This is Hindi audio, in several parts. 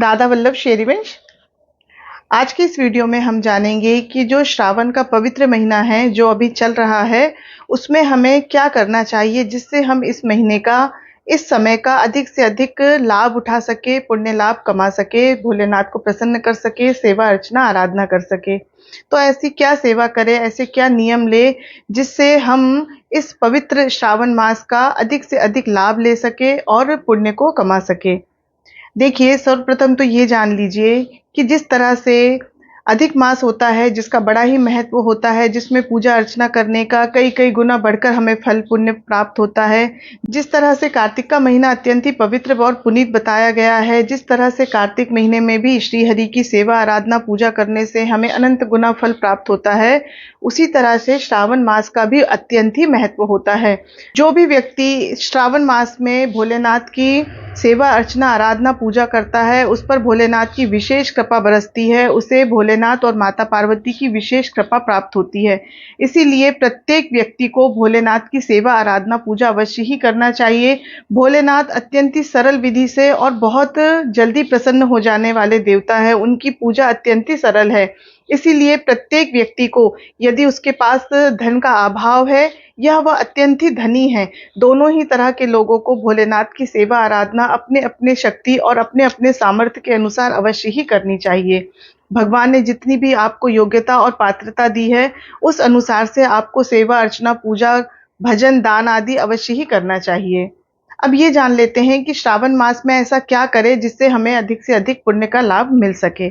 दादा वल्लभ शेरीवंश। आज की इस वीडियो में हम जानेंगे कि जो श्रावण का पवित्र महीना है जो अभी चल रहा है, उसमें हमें क्या करना चाहिए जिससे हम इस महीने का, इस समय का अधिक से अधिक लाभ उठा सके, पुण्य लाभ कमा सके, भोलेनाथ को प्रसन्न कर सके, सेवा अर्चना आराधना कर सके। तो ऐसी क्या सेवा करें, ऐसे क्या नियम ले जिससे हम इस पवित्र श्रावण मास का अधिक से अधिक लाभ ले सके और पुण्य को कमा सके। देखिए, सर्वप्रथम तो ये जान लीजिए कि जिस तरह से अधिक मास होता है, जिसका बड़ा ही महत्व होता है, जिसमें पूजा अर्चना करने का कई-कई गुना बढ़कर हमें फल पुण्य प्राप्त होता है। जिस तरह से कार्तिक का महीना अत्यंत ही पवित्र और पुनीत बताया गया है, जिस तरह से कार्तिक महीने में भी श्री हरि की सेवा, आराधना, पूजा करने से हमें अनंत गुना फल प्राप्त होता है, उसी तरह से श्रावण मास का भी अत्यंत ही महत्व होता है। जो भी व्यक्ति श्रावण मास में भोलेनाथ की सेवा अर्चना आराधना पूजा करता है, उस पर भोलेनाथ की विशेष कृपा बरसती है, उसे भोलेनाथ और माता पार्वती की विशेष कृपा प्राप्त होती है। इसीलिए प्रत्येक व्यक्ति को भोलेनाथ की सेवा आराधना पूजा अवश्य ही करना चाहिए। भोलेनाथ अत्यंत ही सरल विधि से और बहुत जल्दी प्रसन्न हो जाने वाले देवता है, उनकी पूजा अत्यंत ही सरल है। इसीलिए प्रत्येक व्यक्ति को, यदि उसके पास धन का अभाव है या वह अत्यंत ही धनी है, दोनों ही तरह के लोगों को भोलेनाथ की सेवा आराधना अपने-अपने शक्ति और अपने-अपने सामर्थ्य के अनुसार अवश्य ही करनी चाहिए। भगवान ने जितनी भी आपको योग्यता और पात्रता दी है, उस अनुसार से आपको सेवा अर्चना, पूजा, भजन, दान आदि अवश्य ही करना चाहिए। अब ये जान लेते हैं कि श्रावण मास में ऐसा क्या करें जिससे हमें अधिक से अधिक पुण्य का लाभ मिल सके।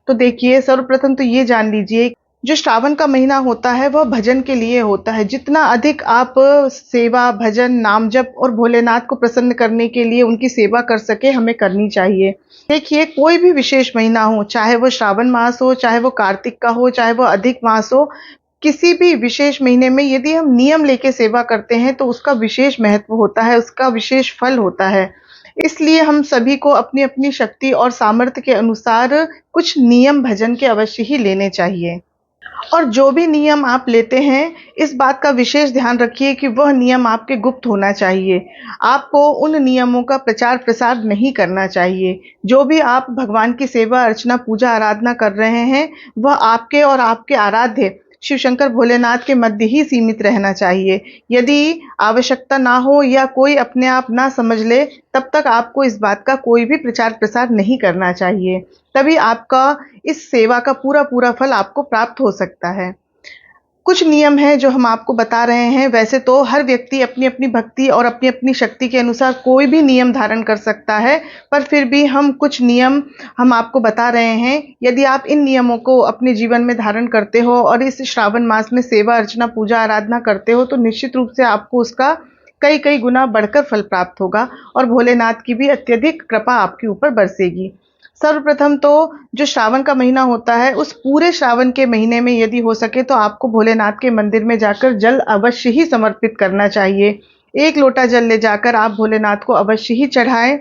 तो देखिए, सर्वप्रथम तो ये जान लीजिए, जो श्रावण का महीना होता है वह भजन के लिए होता है। जितना अधिक आप सेवा, भजन, नाम जप और भोलेनाथ को प्रसन्न करने के लिए उनकी सेवा कर सके, हमें करनी चाहिए। देखिए, कोई भी विशेष महीना हो, चाहे वो श्रावण मास हो, चाहे वो कार्तिक का हो, चाहे वो अधिक मास हो, किसी भी विशेष महीने में यदि हम नियम लेके सेवा करते हैं तो उसका विशेष महत्व होता है, उसका विशेष फल होता है। इसलिए हम सभी को अपनी-अपनी शक्ति और सामर्थ्य के अनुसार कुछ नियम भजन के अवश्य ही लेने चाहिए। और जो भी नियम आप लेते हैं, इस बात का विशेष ध्यान रखिए कि वह नियम आपके गुप्त होना चाहिए। आपको उन नियमों का प्रचार-प्रसार नहीं करना चाहिए। जो भी आप भगवान की सेवा, अर्चना, पूजा, आराधना कर रहे हैं, वह आपके और आपके आराध्य शिव शंकर भोलेनाथ के मध्य ही सीमित रहना चाहिए। यदि आवश्यकता ना हो या कोई अपने आप ना समझ ले, तब तक आपको इस बात का कोई भी प्रचार-प्रसार नहीं करना चाहिए। तभी आपका इस सेवा का पूरा-पूरा फल आपको प्राप्त हो सकता है। कुछ नियम हैं जो हम आपको बता रहे हैं। वैसे तो हर व्यक्ति अपनी-अपनी भक्ति और अपनी-अपनी शक्ति के अनुसार कोई भी नियम धारण कर सकता है, पर फिर भी हम कुछ नियम हम आपको बता रहे हैं। यदि आप इन नियमों को अपने जीवन में धारण करते हो और इस श्रावण मास में सेवा, अर्चना, पूजा, आराधना करते हो, तो निश्चित रूप से आपको उसका कई-कई गुना बढ़कर फल प्राप्त होगा और भोलेनाथ की भी अत्यधिक कृपा आपके ऊपर बरसेगी। सर्वप्रथम तो जो श्रावण का महीना होता है, उस पूरे श्रावण के महीने में यदि हो सके तो आपको भोलेनाथ के मंदिर में जाकर जल अवश्य ही समर्पित करना चाहिए। 1 लोटा जल ले जाकर आप भोलेनाथ को अवश्य ही चढ़ाएँ।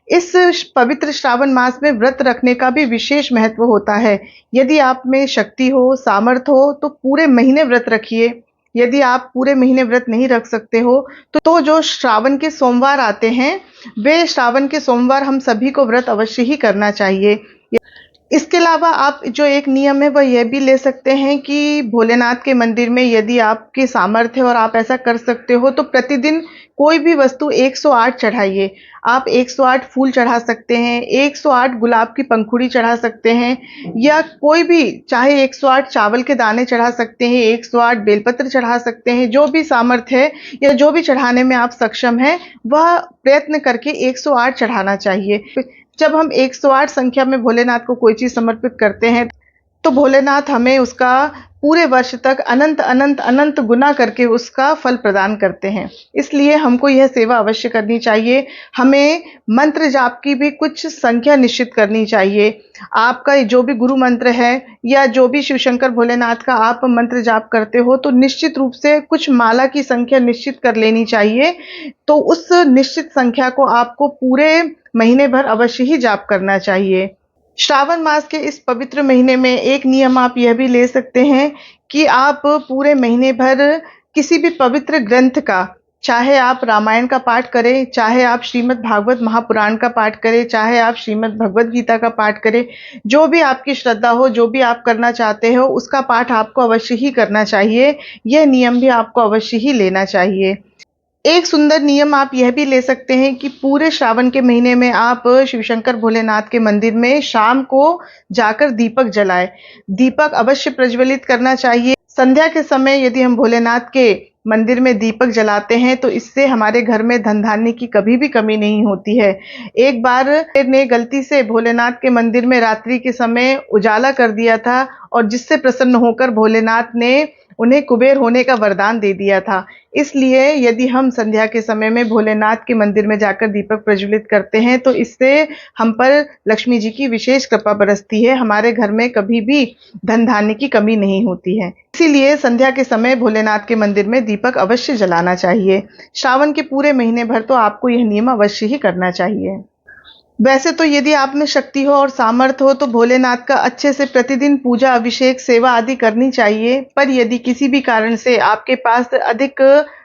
इस पवित्र श्रावण मास में व्रत रखने का भी विशेष महत्व होता है। यदि आप में शक्ति हो, सामर्थ्य हो, तो पूरे महीने व्रत रखिए। यदि आप पूरे महीने व्रत नहीं रख सकते हो, तो जो श्रावण के सोमवार आते हैं, वे श्रावण के सोमवार हम सभी को व्रत अवश्य ही करना चाहिए। इसके अलावा आप जो एक नियम है वह यह भी ले सकते हैं कि भोलेनाथ के मंदिर में यदि आपकी सामर्थ्य है और आप ऐसा कर सकते हो तो प्रतिदिन कोई भी वस्तु 108 चढ़ाइए। आप 108 फूल चढ़ा सकते हैं, 108 गुलाब की पंखुड़ी चढ़ा सकते हैं या कोई भी चाहे 108 चावल के दाने चढ़ा सकते हैं, 108 बेलपत्र चढ़ा सकते हैं। जो भी सामर्थ्य है या जो भी चढ़ाने में आप सक्षम हैं, वह प्रयत्न करके 108 चढ़ाना चाहिए। जब हम 108 संख्या में भोलेनाथ को कोई चीज़ समर्पित करते हैं, तो भोलेनाथ हमें उसका पूरे वर्ष तक अनंत, अनंत, अनंत गुना करके उसका फल प्रदान करते हैं। इसलिए हमको यह सेवा अवश्य करनी चाहिए। हमें मंत्र जाप की भी कुछ संख्या निश्चित करनी चाहिए। आपका जो भी गुरु मंत्र है या जो भी शिव शंकर भोलेनाथ का आप मंत्र जाप करते हो, तो निश्चित रूप से कुछ माला की संख्या निश्चित कर लेनी चाहिए। तो उस निश्चित संख्या को आपको पूरे महीने भर अवश्य ही जाप करना चाहिए। श्रावण मास के इस पवित्र महीने में एक नियम आप यह भी ले सकते हैं कि आप पूरे महीने भर किसी भी पवित्र ग्रंथ का चाहे आप रामायण का पाठ करें, चाहे आप श्रीमद् भागवत महापुराण का पाठ करें, चाहे आप श्रीमद् भगवत गीता का पाठ करें, जो भी आपकी श्रद्धा हो, जो भी आप करना चाहते हो, उसका पाठ आपको अवश्य ही करना चाहिए। यह नियम भी आपको अवश्य ही लेना चाहिए। एक सुंदर नियम आप यह भी ले सकते हैं कि पूरे श्रावण के महीने में आप शिव शंकर भोलेनाथ के मंदिर में शाम को जाकर दीपक जलाएं। दीपक अवश्य प्रज्वलित करना चाहिए। संध्या के समय यदि हम भोलेनाथ के मंदिर में दीपक जलाते हैं तो इससे हमारे घर में धन धान्य की कभी भी कमी नहीं होती है। एक बार ने गलती से भोलेनाथ के मंदिर में रात्रि के समय उजाला कर दिया था और जिससे प्रसन्न होकर भोलेनाथ ने उन्हें कुबेर होने का वरदान दे दिया था। इसलिए यदि हम संध्या के समय में भोलेनाथ के मंदिर में जाकर दीपक प्रज्वलित करते हैं तो इससे हम पर लक्ष्मी जी की विशेष कृपा बरसती है। हमारे घर में कभी भी धन धान्य की कमी नहीं होती है। इसीलिए संध्या के समय भोलेनाथ के मंदिर में दीपक अवश्य जलाना चाहिए। श्रावण के पूरे महीने भर तो आपको यह नियम अवश्य ही करना चाहिए। वैसे तो यदि आप में शक्ति हो और सामर्थ्य हो तो भोलेनाथ का अच्छे से प्रतिदिन पूजा अभिषेक सेवा आदि करनी चाहिए। पर यदि किसी भी कारण से आपके पास अधिक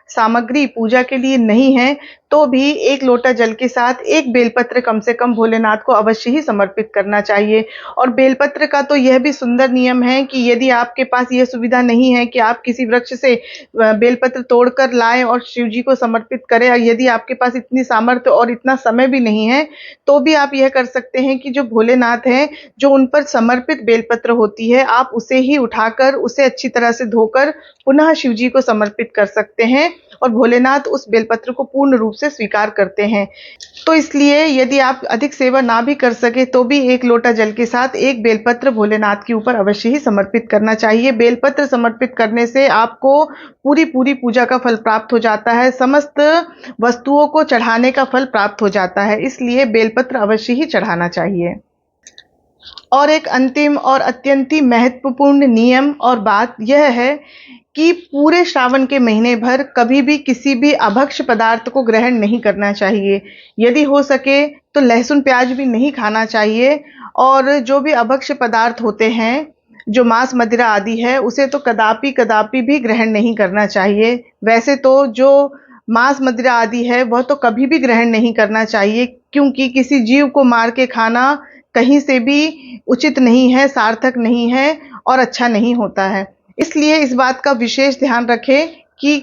सामग्री पूजा के लिए नहीं है तो भी एक लोटा जल के साथ एक बेलपत्र कम से कम भोलेनाथ को अवश्य ही समर्पित करना चाहिए। और बेलपत्र का तो यह भी सुंदर नियम है कि यदि आपके पास यह सुविधा नहीं है कि आप किसी वृक्ष से बेलपत्र तोड़कर लाएं और शिव जी को समर्पित करें, और यदि आपके पास इतनी सामर्थ्य और इतना समय भी नहीं है तो भी आप यह कर सकते हैं कि जो भोलेनाथ हैं, जो उन पर समर्पित बेलपत्र होती है, आप उसे ही उठाकर उसे अच्छी तरह से धोकर पुनः शिव जी को समर्पित कर सकते हैं और भोलेनाथ उस बेलपत्र को पूर्ण रूप से स्वीकार करते हैं। तो इसलिए यदि आप अधिक सेवा ना भी कर सके तो भी एक लोटा जल के साथ एक बेलपत्र भोलेनाथ के ऊपर अवश्य ही समर्पित करना चाहिए। बेलपत्र समर्पित करने से आपको पूरी पूजा का फल प्राप्त हो जाता है। समस्त वस्तुओं को चढ़ाने का फल प्राप्त हो जाता है। इसलिए बेलपत्र अवश्य ही चढ़ाना चाहिए। और एक अंतिम और अत्यंत ही महत्वपूर्ण नियम और बात यह है कि पूरे श्रावण के महीने भर कभी भी किसी भी अभक्ष पदार्थ को ग्रहण नहीं करना चाहिए। यदि हो सके तो लहसुन प्याज भी नहीं खाना चाहिए। और जो भी अभक्ष पदार्थ होते हैं, जो मांस मदिरा आदि है, उसे तो कदापि भी ग्रहण नहीं करना चाहिए। वैसे तो जो मांस मदिरा आदि है वह तो कभी भी ग्रहण नहीं करना चाहिए, क्योंकि किसी जीव को मार के खाना कहीं से भी उचित नहीं है, सार्थक नहीं है और अच्छा नहीं होता है। इसलिए इस बात का विशेष ध्यान रखें कि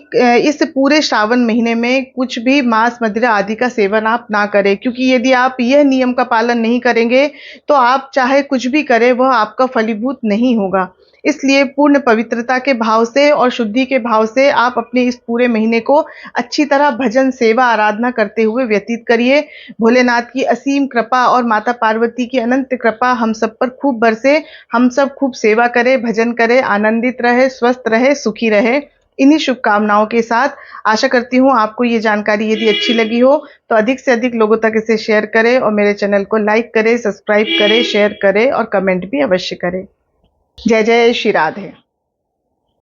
इस पूरे श्रावण महीने में कुछ भी मांस मदिरा आदि का सेवन आप ना करें, क्योंकि यदि आप यह नियम का पालन नहीं करेंगे तो आप चाहे कुछ भी करें वह आपका फलीभूत नहीं होगा। इसलिए पूर्ण पवित्रता के भाव से और शुद्धि के भाव से आप अपने इस पूरे महीने को अच्छी तरह भजन सेवा आराधना करते हुए व्यतीत करिए। भोलेनाथ की असीम कृपा और माता पार्वती की अनंत कृपा हम सब पर खूब बरसे। हम सब खूब सेवा करें, भजन करें, आनंदित रहे, स्वस्थ रहे, सुखी रहे। इन्हीं शुभकामनाओं के साथ आशा करती हूँ आपको ये जानकारी यदि अच्छी लगी हो तो अधिक से अधिक लोगों तक इसे शेयर करें और मेरे चैनल को लाइक करें, सब्सक्राइब करें, शेयर करें और कमेंट भी अवश्य करें। जय जय श्री राधे।